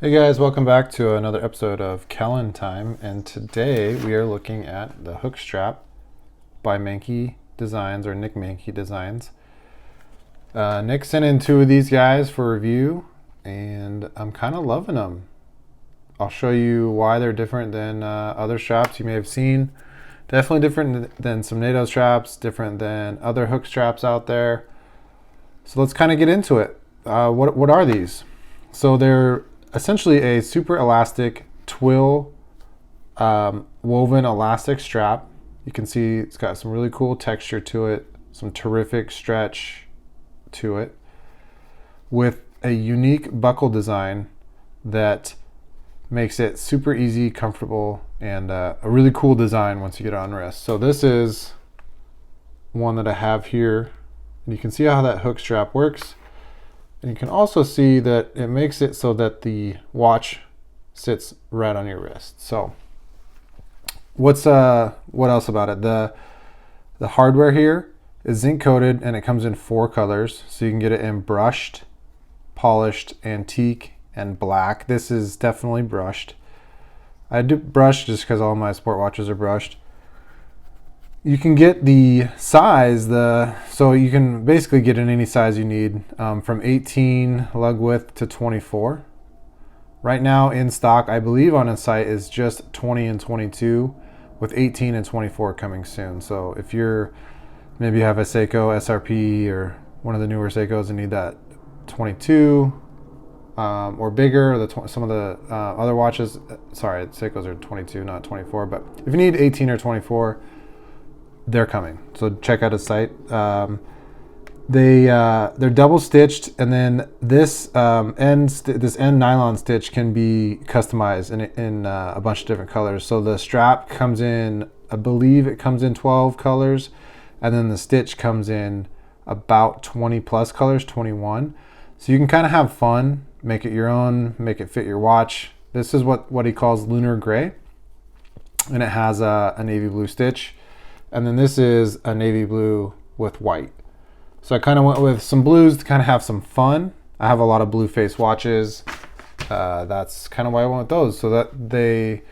Hey guys, welcome back to another episode of Kellen Time, and today we are looking at the hook strap by Mankey Designs, or Nick Mankey Designs. Nick sent in two of these guys for review, and I'm kind of loving them. I'll show you why they're different than other straps you may have seen. Definitely different than some NATO straps, different than other hook straps out there. So let's kind of get into it. What are these? So they're essentially a super elastic twill woven elastic strap. You can see it's got some really cool texture to it, some terrific stretch to it, with a unique buckle design that makes it super easy, comfortable, and a really cool design once you get it on wrist. So this is one that I have here, and you can see how that hook strap works. And you can also see that it makes it so that the watch sits right on your wrist. So what else about it? The hardware here is zinc coated, and it comes in 4 colors. So you can get it in brushed, polished, antique, and black. This is definitely brushed. I do brushed just because all my sport watches are brushed. You can get the size, so you can basically get in any size you need, from 18 lug width to 24. Right now in stock, I believe on a site, is just 20 and 22, with 18 and 24 coming soon. So if maybe you have a Seiko SRP or one of the newer Seikos and need that 22 or bigger, or some of the other watches, sorry, Seikos are 22, not 24, but if you need 18 or 24, they're coming. So check out his site. They're double stitched, and then this end nylon stitch can be customized in a bunch of different colors. So the strap comes in, I believe it comes in 12 colors, and then the stitch comes in about 20 plus colors, 21. So you can kind of have fun, make it your own, make it fit your watch. This is what he calls lunar gray, and it has a navy blue stitch. And then this is a navy blue with white. So I kind of went with some blues to kind of have some fun. I have a lot of blue face watches. That's kind of why I went with those. So that they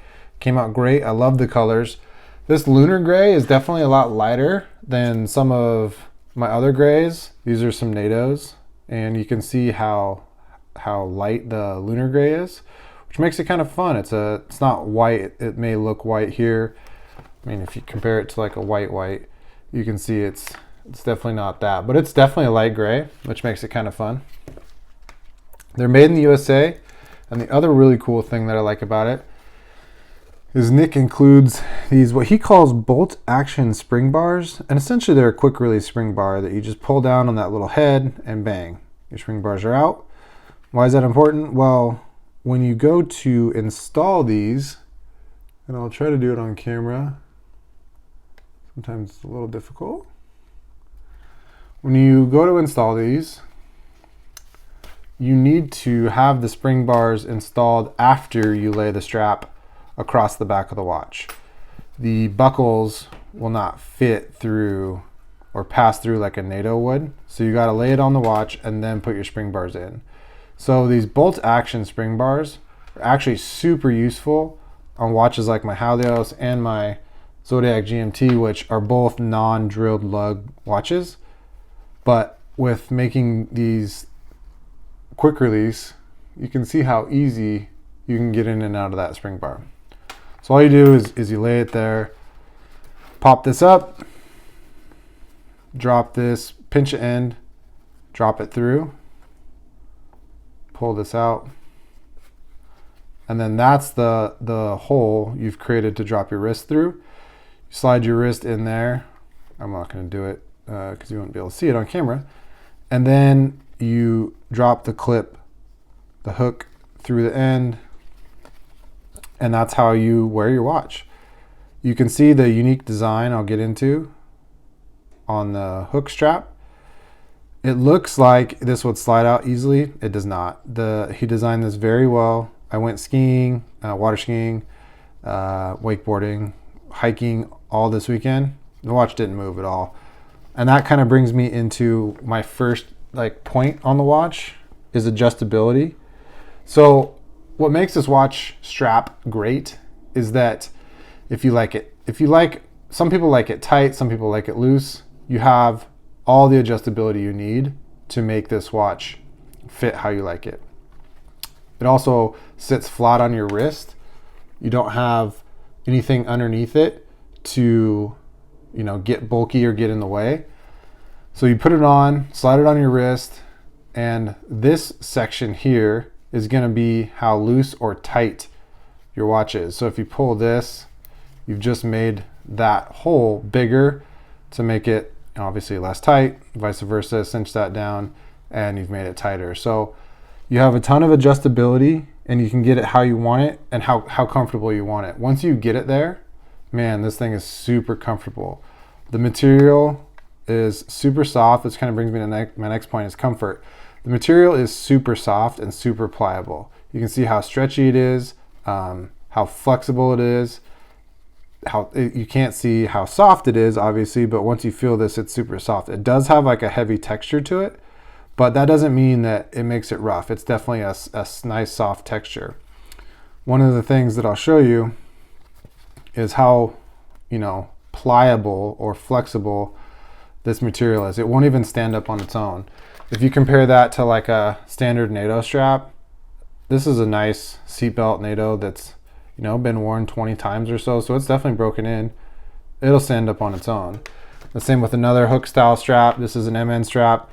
came out great. I love the colors. This lunar gray is definitely a lot lighter than some of my other grays. These are some NATOs, and you can see how light the lunar gray is, which makes it kind of fun. It's not white. It may look white here. I mean, if you compare it to like a white, you can see it's definitely not that, but it's definitely a light gray, which makes it kind of fun. They're made in the USA, and the other really cool thing that I like about it is Nick includes these, what he calls bolt action spring bars, and essentially they're a quick release spring bar that you just pull down on that little head and bang, your spring bars are out. Why is that important? Well, when you go to install these, and I'll try to do it on camera, sometimes it's a little difficult. When you go to install these, you need to have the spring bars installed after you lay the strap across the back of the watch. The buckles will not fit through or pass through like a NATO would, so you got to lay it on the watch and then put your spring bars in. So these bolt action spring bars are actually super useful on watches like my Halios and my Zodiac GMT, which are both non-drilled lug watches. But with making these quick release, you can see how easy you can get in and out of that spring bar. So all you do is you lay it there, pop this up, drop this, pinch the end, drop it through, pull this out, and then that's the hole you've created to drop your wrist through. You slide your wrist in there. I'm not going to do it because you won't be able to see it on camera. And then you drop the clip, the hook through the end, and that's how you wear your watch. You can see the unique design I'll get into on the hook strap. It looks like this would slide out easily. It does not. He designed this very well. I went skiing, water skiing, wakeboarding, hiking all this weekend. The watch didn't move at all. And that kind of brings me into my first point on the watch is adjustability. So what makes this watch strap great is that if you like, some people like it tight, some people like it loose, you have all the adjustability you need to make this watch fit how you like it. It also sits flat on your wrist. You don't have anything underneath it to, get bulky or get in the way. So you put it on, slide it on your wrist, and this section here is going to be how loose or tight your watch is. So if you pull this, you've just made that hole bigger to make it obviously less tight, vice versa, cinch that down, and you've made it tighter. So you have a ton of adjustability, and you can get it how you want it and how comfortable you want it. Once you get it there, man, this thing is super comfortable. The material is super soft. This kind of brings me to my next point is comfort. The material is super soft and super pliable. You can see how stretchy it is, how flexible it is. You can't see how soft it is, obviously, but once you feel this, it's super soft. It does have like a heavy texture to it, but that doesn't mean that it makes it rough. It's definitely a nice soft texture. One of the things that I'll show you is how, pliable or flexible this material is. It won't even stand up on its own. If you compare that to like a standard NATO strap, this is a nice seatbelt NATO that's been worn 20 times or so, so it's definitely broken in. It'll stand up on its own. The same with another hook style strap. This is an MN strap,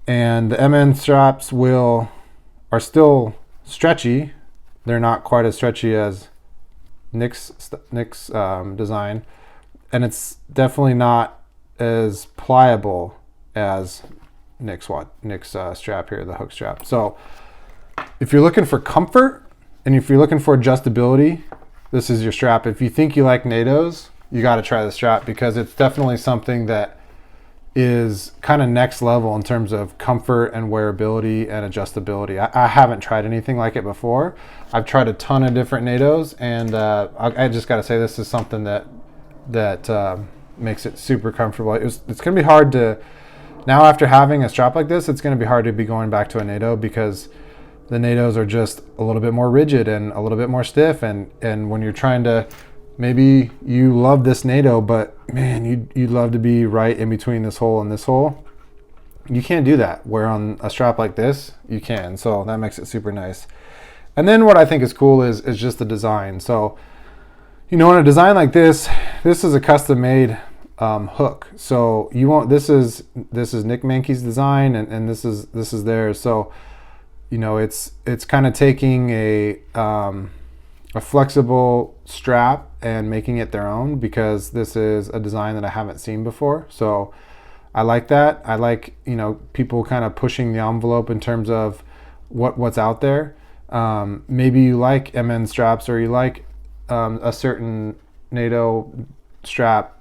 and the MN straps are still stretchy. They're not quite as stretchy as Nick's design, and it's definitely not as pliable as Nick's strap here, the hook strap. So if you're looking for comfort and if you're looking for adjustability, this is your strap. If you think you like NATOs, you got to try the strap, because it's definitely something that is kind of next level in terms of comfort and wearability and adjustability. I haven't tried anything like it before. I've tried a ton of different NATOs, and I just got to say, this is something that makes it super comfortable. It's going to be hard to, now after having a strap like this, it's going to be hard to be going back to a NATO, because the NATOs are just a little bit more rigid and a little bit more stiff, and when you're trying to, maybe you love this NATO, but man, you'd love to be right in between this hole and this hole. You can't do that, where on a strap like this, you can. So that makes it super nice. And then what I think is cool is just the design. So, in a design like this is a custom made hook. So this is Nick Mankey's design, and this is theirs. So, it's kind of taking a flexible strap and making it their own, because this is a design that I haven't seen before. So I like that. I like, people kind of pushing the envelope in terms of what's out there. Maybe you like MN straps, or you like a certain NATO strap.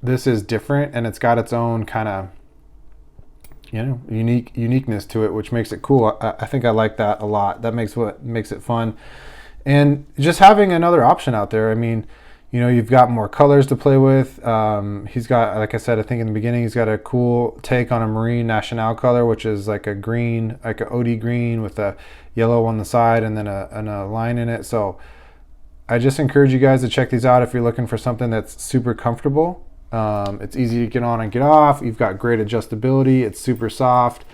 This is different, and it's got its own kind of uniqueness to it, which makes it cool. I think I like that a lot. That makes it fun. And just having another option out there. I mean, you've got more colors to play with. He's got, like I said, I think in the beginning, he's got a cool take on a Marine Nationale color, which is like a green, like a OD green with a yellow on the side and then a line in it. So I just encourage you guys to check these out if you're looking for something that's super comfortable. It's easy to get on and get off. You've got great adjustability. It's super soft,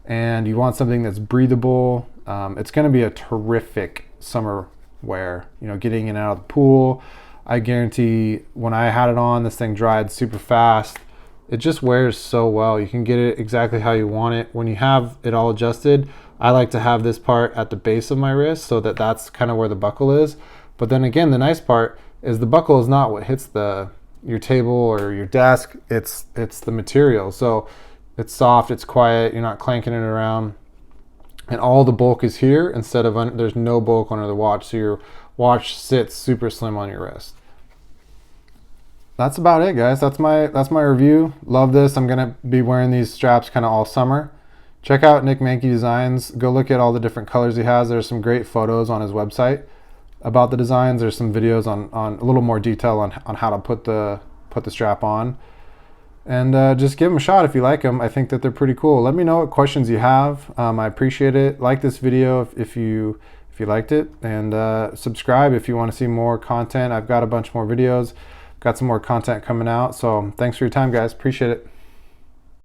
and you want something that's breathable. It's going to be a terrific summer wear. Getting in and out of the pool. I guarantee when I had it on, this thing dried super fast. It just wears so well. You can get it exactly how you want it. When you have it all adjusted, I like to have this part at the base of my wrist, so that's kind of where the buckle is. But then again, the nice part is the buckle is not what hits your table or your desk. It's the material. So it's soft, it's quiet, you're not clanking it around. And all the bulk is here instead of, there's no bulk under the watch. So your watch sits super slim on your wrist. That's about it, guys. That's my review. Love this. I'm gonna be wearing these straps kind of all summer. Check out Nick Mankey Designs. Go look at all the different colors he has. There's some great photos on his website about the designs. There's some videos on a little more detail on how to put the strap on. And just give them a shot if you like them. I think that they're pretty cool. Let me know what questions you have. I appreciate it. Like this video if you liked it, and subscribe if you want to see more content. I've got a bunch more videos, got some more content coming out. So thanks for your time, guys. Appreciate it.